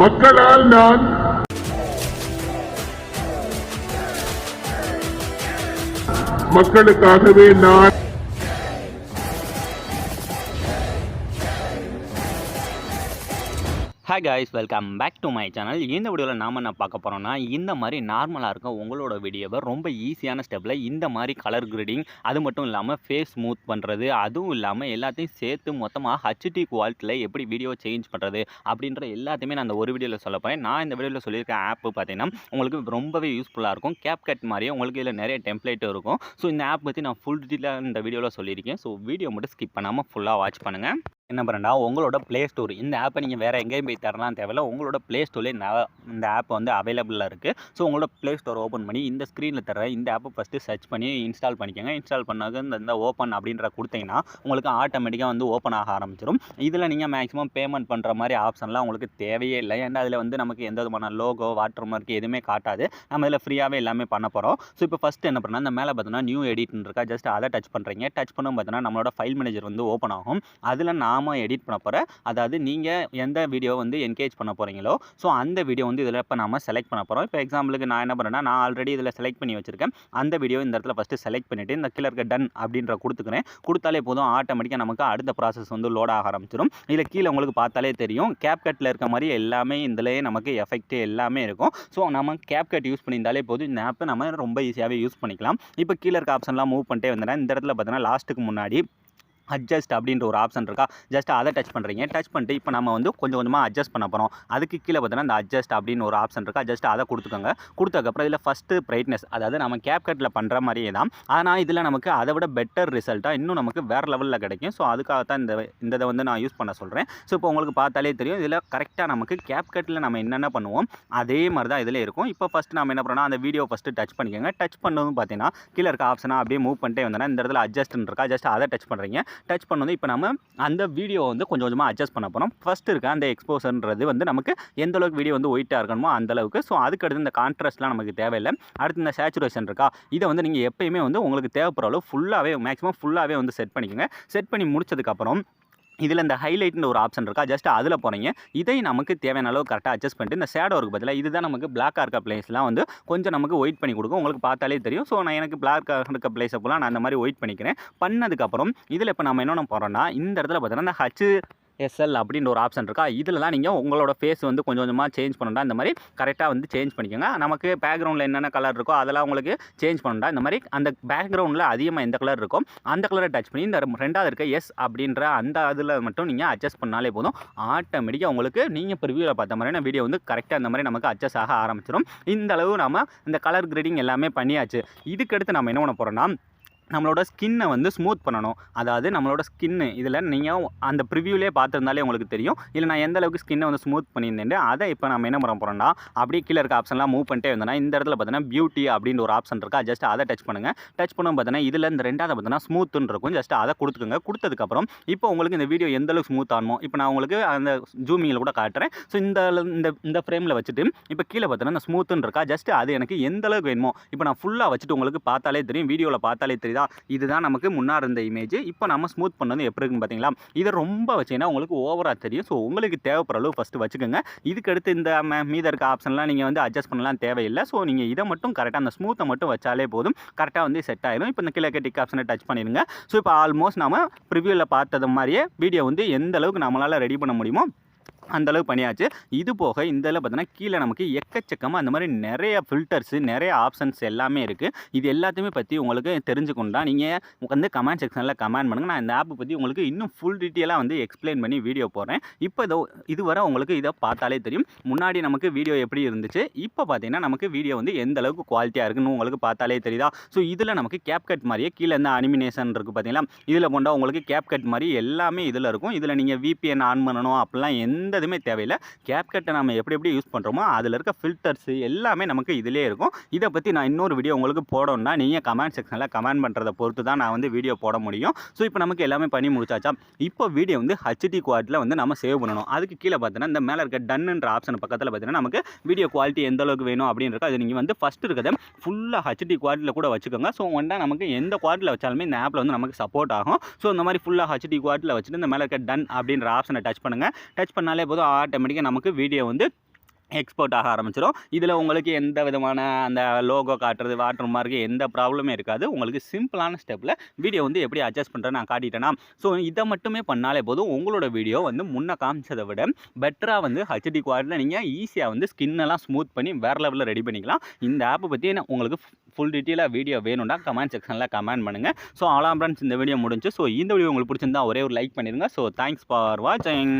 மக்களால் நான் மக்களுக்காகவே நான் hi guys, welcome back to my channel. இந்த வீடியோவில் நாம் என்ன பார்க்க போகிறோம்னா, இந்த மாதிரி நார்மலாக இருக்க உங்களோட வீடியோவை ரொம்ப ஈஸியான ஸ்டெப்பில் இந்த மாதிரி கலர் கிரேடிங், அது மட்டும் இல்லாமல் ஃபேஸ் ஸ்மூத் பண்ணுறது, அதுவும் இல்லாமல் எல்லாத்தையும் சேர்த்து மொத்தமாக ஹச்டி குவாலிட்டியில் எப்படி வீடியோ சேஞ்ச் பண்ணுறது அப்படின்ற எல்லாத்தையுமே நான் அந்த ஒரு வீடியோவில் சொல்ல போகிறேன். நான் இந்த வீடியோவில் சொல்லியிருக்க ஆப்பு பார்த்தீங்கன்னா உங்களுக்கு ரொம்பவே யூஸ்ஃபுல்லாக இருக்கும். கேப்கட் மாதிரியே உங்களுக்கு இதில் நிறைய டெம்ப்ளேட் இருக்கும். ஸோ இந்த ஆப் பற்றி நான் ஃபுல் டீட்டெயிலாக இந்த வீடியோவில் சொல்லியிருக்கேன். ஸோ வீடியோ மட்டும் ஸ்கிப் பண்ணாமல் ஃபுல்லாக வாட்ச் பண்ணுங்கள். என்ன பண்ணுறா, உங்களோட ப்ளே ஸ்டோர் இந்த ஆப்பை நீங்கள் வேறு எங்கேயும் போய் தரலாம் தேவையில்ல. உங்களோட ப்ளே ஸ்டோர்லேயே இந்த ஆப் வந்து அவைலபிளாக இருக்குது. ஸோ உங்களோட ப்ளே ஸ்டோர் ஓப்பன் பண்ணி இந்த ஸ்க்ரீனில் தர இந்த ஆப்பை ஃபஸ்ட்டு சர்ச் பண்ணி இன்ஸ்டால் பண்ணிக்கோங்க. இன்ஸ்டால் பண்ணாக இந்த ஓப்பன் அப்படின்ற கொடுத்தீங்கன்னா உங்களுக்கு ஆட்டோமேட்டிக்காக வந்து ஓப்பன் ஆக ஆரம்பிச்சிடும். இதில் நீங்கள் மேக்ஸிமம் பேமெண்ட் பண்ணுற மாதிரி ஆப்ஷன்லாம் உங்களுக்கு தேவையே இல்லை. ஏன்னா அதில் வந்து நமக்கு எந்த விதமான லோகோ, வாட்டர் மார்க் எதுவுமே காட்டாது. நம்ம இதில் ஃப்ரீயாகவே எல்லாமே பண்ண போகிறோம். ஸோ இப்போ ஃபஸ்ட்டு என்ன பண்ணால், இந்த மேலே பார்த்தோன்னா நியூ எடிட்னு இருக்கா, ஜஸ்ட் அதை டச் பண்ணுறீங்க. டச் பண்ணும் பார்த்தோன்னா நம்மளோட ஃபைல் மேனேஜர் வந்து ஓப்பன் ஆகும். அதில் நாம எடிட் பண்ண போகிற, அதாவது நீங்கள் எந்த வீடியோ வந்து என்கேஜ் பண்ண போகிறீங்களோ ஸோ அந்த வீடியோ வந்து இதில் இப்போ நம்ம செலக்ட் பண்ண போகிறோம். இப்போ எக்ஸாம்பிளுக்கு நான் என்ன பண்ணுறேன்னா, நான் ஆல்ரெடி இதில் செலக்ட் பண்ணி வச்சிருக்கேன். அந்த வீடியோ இந்த இடத்துல ஃபஸ்ட்டு செலக்ட் பண்ணிவிட்டு இந்த கீழே இருக்க டன் அப்படின்ற கொடுத்துக்கிறேன். கொடுத்தாலே போதும், ஆட்டோமேட்டிக்காக நமக்கு அடுத்த ப்ராசஸ் வந்து லோட் ஆக ஆரம்பிச்சிடும். இதில் கீழே உங்களுக்கு பார்த்தாலே தெரியும், கேப்கட்டில் இருக்க மாதிரி எல்லாமே இதிலேயே நமக்கு எஃபெக்ட் எல்லாமே இருக்கும். ஸோ நம்ம கேப்கட் யூஸ் பண்ணியிருந்தாலே போதும், இந்த ஆப்பை நம்ம ரொம்ப ஈஸியாகவே யூஸ் பண்ணிக்கலாம். இப்போ கீழே இருக்க ஆப்ஷன்லாம் மூவ் பண்ணிட்டே வந்தேன்னா இந்த இடத்துல பார்த்தீங்கன்னா லாஸ்ட்டுக்கு முன்னாடி அட்ஜஸ்ட் அப்படின்ற ஒரு ஆப்ஷன் இருக்கா, ஜஸ்ட் அதை டச் பண்ணுறீங்க. டச் பண்ணிட்டு இப்போ நம்ம வந்து கொஞ்சம் கொஞ்சமாக அட்ஜஸ்ட் பண்ண போகிறோம். அதுக்கு கீழே பார்த்தீங்கன்னா இந்த அட்ஜஸ்ட் அப்படின்னு ஒரு ஆப்ஷன் இருக்கா, ஜஸ்ட் அதை கொடுத்துக்கோங்க. கொடுத்ததுக்கப்புறம் இதில் ஃபஸ்ட்டு பிரைட்னஸ், அதாவது நம்ம கேப்கட்டில் பண்ணுற மாதிரியே தான், ஆனால் இதில் நமக்கு அதை விட பெட்டர் ரிசல்ட்டாக இன்னும் நமக்கு வேறு லெவலில் கிடைக்கும். ஸோ அதுக்காக தான் இந்த இதை வந்து நான் யூஸ் பண்ண சொல்கிறேன். ஸோ இப்போ உங்களுக்கு பார்த்தாலே தெரியும், இதில் கரெக்டாக நமக்கு கேப்கட்டில் நம்ம என்னென்ன பண்ணுவோம் அதே மாதிரி தான் இதில் இருக்கும். இப்போ ஃபஸ்ட்டு நம்ம என்ன பண்ணுறோம்னா, அந்த வீடியோ ஃபஸ்ட்டு டச் பண்ணிக்கோங்க. டச் பண்ணதும் பார்த்தீங்கன்னா கீழே இருக்க ஆப்ஷனாக அப்படியே மூவ் பண்ணிட்டே வந்தோன்னா இந்த இடத்துல அட்ஜஸ்ட்னு இருக்கா, ஜஸ்ட் அதை டச் பண்ணுறீங்க. டச் பண்ணது இப்போ நம்ம அந்த வீடியோ வந்து கொஞ்சம் கொஞ்சமாக அட்ஜஸ்ட் பண்ண போகிறோம். ஃபஸ்ட் இருக்க அந்த எக்ஸ்போசர்ன்றது வந்து நமக்கு எந்த அளவுக்கு வீடியோ வந்து ஒயிட்டாக இருக்கணுமோ அந்த அளவுக்கு. ஸோ அதுக்கு அடுத்து இந்த கான்ட்ராஸ்ட்லாம் நமக்கு தேவையில்லை. அடுத்து இந்த சேச்சுரேஷன் இருக்கா, இதை வந்து நீங்கள் எப்பயுமே வந்து உங்களுக்கு தேவைப்படுற அளவு ஃபுல்லாகவே மேக்ஸிமம் ஃபுல்லாகவே வந்து செட் பண்ணிக்கோங்க. செட் பண்ணி முடிச்சதுக்கப்புறம் இதில் இந்த ஹைலைட்னு ஒரு ஆப்ஷன் இருக்கா, ஜஸ்ட் அதில் போகிறீங்க. இதை நமக்கு தேவையான அளவு கரெக்டாக அட்ஜஸ்ட் பண்ணிட்டு இந்த ஷேடோ இருக்குது பதிலாக இதுதான் நமக்கு பிளாக்காக இருக்க பிளேஸ்லாம் வந்து கொஞ்சம் நமக்கு ஒயிட் பண்ணி கொடுக்கும். உங்களுக்கு பார்த்தாலே தெரியும். ஸோ நான் எனக்கு பிளாக்காக இருக்க பிளேஸை போல நான் அந்த மாதிரி ஒயிட் பண்ணிக்கிறேன். பண்ணதுக்கப்புறம் இதில் இப்போ நம்ம என்னென்ன போகிறோம்னா, இந்த இடத்துல பார்த்தீங்கன்னா இந்த HSL அப்படின்ற ஒரு ஆப்ஷன் இருக்கா, இதில் தான் நீங்கள் உங்களோட ஃபேஸ் வந்து கொஞ்சம் கொஞ்சமாக சேஞ்ச் பண்ணணும்டா இந்த மாதிரி கரெக்டாக வந்து சேஞ்ச் பண்ணிக்கோங்க. நமக்கு பேக்ரவுண்டில் என்னென்ன கலர் இருக்கோ அதெல்லாம் உங்களுக்கு சேஞ்ச் பண்ணணும்டா இந்த மாதிரி. அந்த பேக்ரவுண்டில் அதிகமாக எந்த கலர் இருக்கோ அந்த கலரை டச் பண்ணி இந்த ரெண்டாவது இருக்க எஸ் அப்படின்ற அந்த அதில் மட்டும் நீங்கள் அட்ஜஸ்ட் பண்ணாலே போதும், ஆட்டோமேட்டிக்காக உங்களுக்கு நீங்கள் ப்ரிவியூவில் பார்த்த மாதிரியான வீடியோ வந்து கரெக்டாக இந்த மாதிரி நமக்கு அட்ஜஸ்ட் ஆக ஆரம்பிச்சிடும். இந்த அளவு நம்ம இந்த கலர் கிரேடிங் எல்லாமே பண்ணியாச்சு. இதுக்கடுத்து நம்ம என்ன பண்ண போகிறோம்னா, நம்மளோட ஸ்கின்னை வந்து ஸ்மூத் பண்ணணும். அதாவது நம்மளோட ஸ்கின்னு இதில் நீங்கள் அந்த ப்ரிவியூலே பார்த்துருந்தாலே உங்களுக்கு தெரியும், இல்லை நான் எந்த அளவுக்கு ஸ்கின்னை வந்து ஸ்மூத் பண்ணியிருந்தேன். அதை இப்போ நம்ம என்ன பண்ண போகிறோம்னா, அப்படியே கீழே இருக்க ஆப்ஷன்லாம் மூவ் பண்ணிட்டே வந்தோன்னா இந்த இடத்துல பார்த்தீங்கன்னா பியூட்டி அப்படின்ற ஒரு ஆப்ஷன் இருக்கா, ஜஸ்ட் அதை டச் பண்ணுங்கள். டச் பண்ணும் பார்த்தீங்கன்னா இதில் இந்த ரெண்டாவது பார்த்தீங்கன்னா ஸ்மூத்துன்னு இருக்கும், ஜஸ்ட் அதை கொடுத்துக்கோங்க. கொடுத்ததுக்கப்புறம் இப்போ உங்களுக்கு இந்த வீடியோ எந்த அளவுக்கு ஸ்மூத் ஆகணுமோ இப்போ நான் உங்களுக்கு அந்த ஜூமிங்கில் கூட காட்டுறேன். ஸோ இந்த ஃப்ரேமில் வச்சுட்டு இப்போ கீழே பார்த்தீங்கன்னா இந்த ஸ்மூத்துன்னு இருக்கா, ஜஸ்ட் அது எனக்கு எந்த அளவுக்கு வேணுமோ இப்போ நான் ஃபுல்லாக வச்சுட்டு உங்களுக்கு பார்த்தாலே தெரியும், வீடியோவில் பார்த்தாலே தெரியுதா, இதுதான் நமக்கு முன்னாடி இருந்த இமேஜ். இப்போ நம்ம ஸ்மூத் பண்ணது எப்படி இருக்குன்னு பார்த்தீங்களா, இதை ரொம்ப வச்சீங்கன்னா உங்களுக்கு ஓவராக தெரியும். ஸோ உங்களுக்கு தேவைப்படுற அளவு ஃபஸ்ட்டு வச்சுக்கோங்க. இதுக்கு அடுத்து இந்த மீத இருக்க ஆப்ஷன்லாம் நீங்கள் வந்து அட்ஜஸ்ட் பண்ணலாம் தேவையில்லை. ஸோ நீங்கள் இதை மட்டும் கரெக்டாக அந்த ஸ்மூத்தை மட்டும் வச்சாலே போதும், கரெக்டாக வந்து செட் ஆயிடும். இப்போ இந்த கீழே டிக் ஆப்ஷனை டச் பண்ணிடுங்க. ஸோ இப்போ ஆல்மோஸ்ட் நம்ம ப்ரிவியூவில் பார்த்தது மாதிரியே வீடியோ வந்து எந்த அளவுக்கு நம்மளால் ரெடி பண்ண முடியுமோ அந்தளவு பண்ணியாச்சு. இது போக இந்த இதில் பார்த்தீங்கன்னா கீழே நமக்கு எக்கச்சக்கமாக அந்த மாதிரி நிறைய ஃபில்டர்ஸு, நிறைய ஆப்ஷன்ஸ் எல்லாமே இருக்குது. இது எல்லாத்தையுமே பற்றி உங்களுக்கு தெரிஞ்சுக்கொண்டா நீங்கள் வந்து கமெண்ட் செக்ஷனில் கமெண்ட் பண்ணுங்கள். நான் இந்த ஆப்பை பற்றி உங்களுக்கு இன்னும் ஃபுல் டீட்டெயிலாக வந்து எக்ஸ்பிளைன் பண்ணி வீடியோ போடுறேன். இப்போ இதுவரை உங்களுக்கு இதை பார்த்தாலே தெரியும், முன்னாடி நமக்கு வீடியோ எப்படி இருந்துச்சு, இப்போ பார்த்தீங்கன்னா நமக்கு வீடியோ வந்து எந்த அளவுக்கு குவாலிட்டியாக இருக்குன்னு உங்களுக்கு பார்த்தாலே தெரியுதா. ஸோ இதில் நமக்கு கேப்கட் மாதிரியே கீழே இந்த அனிமினேஷன் இருக்குது பார்த்தீங்களா, இதில் கொண்டா உங்களுக்கு கேப்கட் மாதிரி எல்லாமே இதில் இருக்கும். இதில் நீங்கள் VPN ஆன் பண்ணணும் அப்படிலாம் எந்த எதுவுமே தேவையில்லை. கேப்கட்டை நம்ம எப்படி யூஸ் பண்ணுறோமோ அதில் இருக்க ஃபில்டர்ஸ் எல்லாமே நமக்கு இதிலே இருக்கும். இதை பற்றி நான் இன்னொரு வீடியோ உங்களுக்கு போடணும்னா நீங்கள் கமெண்ட் செக்ஷனில் கமெண்ட் பண்ணுறதை பொறுத்து தான் நான் வந்து வீடியோ போட முடியும். ஸோ இப்போ நமக்கு எல்லாமே பண்ணி முடிச்சாச்சா. இப்போ வீடியோ வந்து ஹச்டி குவாலிட்டியில் வந்து நம்ம சேவ் பண்ணணும். அதுக்கு கீழே பார்த்தீங்கன்னா இந்த மேலே இருக்க டன்னுன்ற ஆப்ஷன் பக்கத்தில் பார்த்தீங்கன்னா நமக்கு வீடியோ குவாலிட்டி எந்த அளவுக்கு வேணும் அப்படின்றக்க அது நீங்கள் வந்து ஃபஸ்ட்டு இருக்கிறத ஃபுல்லாக ஹச்டி குவாலிட்டியில் கூட வச்சுக்கோங்க. ஸோ ஒன்றா நமக்கு எந்த குவாலிட்டியில் வச்சாலுமே இந்த ஆப்பில் வந்து நமக்கு சப்போர்ட் ஆகும். ஸோ இந்த மாதிரி ஃபுல்லாக ஹச்டி குவாலிட்டியில் வச்சுட்டு இந்த மேலே இருக்க டன் அப்படின்ற ஆப்ஷனை டச் பண்ணுங்கள். டச் பண்ணாலே போதும், ஆட்டோமேட்டிக்காக நமக்கு வீடியோ வந்து எக்ஸ்போர்ட் ஆக ஆரம்பிச்சிடும். இதில் உங்களுக்கு எந்த விதமான அந்த லோகோ காட்டுறது, வாட்டர் மார்க் எந்த ப்ராப்ளமே இருக்காது. உங்களுக்கு சிம்பிளான ஸ்டெப்பில் வீடியோ வந்து எப்படி அட்ஜஸ்ட் பண்ணுறேன்னு நான் காட்டிட்டேன்னா, ஸோ இதை மட்டுமே பண்ணாலே போதும். உங்களோட வீடியோ வந்து முன்ன காமிச்சதை விட பெட்டராக வந்து ஹெச்டி குவாலிட்டியில் நீங்கள் ஈஸியாக வந்து ஸ்கின்னெல்லாம் ஸ்மூத் பண்ணி வேறு லெவலில் ரெடி பண்ணிக்கலாம். இந்த ஆப்பை பற்றி உங்களுக்கு ஃபுல் டீட்டெயிலாக வீடியோ வேணும்னா கமெண்ட் செக்ஷனில் கமெண்ட் பண்ணுங்கள். ஸோ ஆலாம் ஃப்ரெண்ட்ஸ், இந்த வீடியோ முடிஞ்சு. ஸோ இந்த வீடியோ உங்களுக்கு பிடிச்சிருந்தா ஒரே ஒரு லைக் பண்ணிடுங்க. ஸோ தேங்க்ஸ் ஃபார் வாட்சிங்.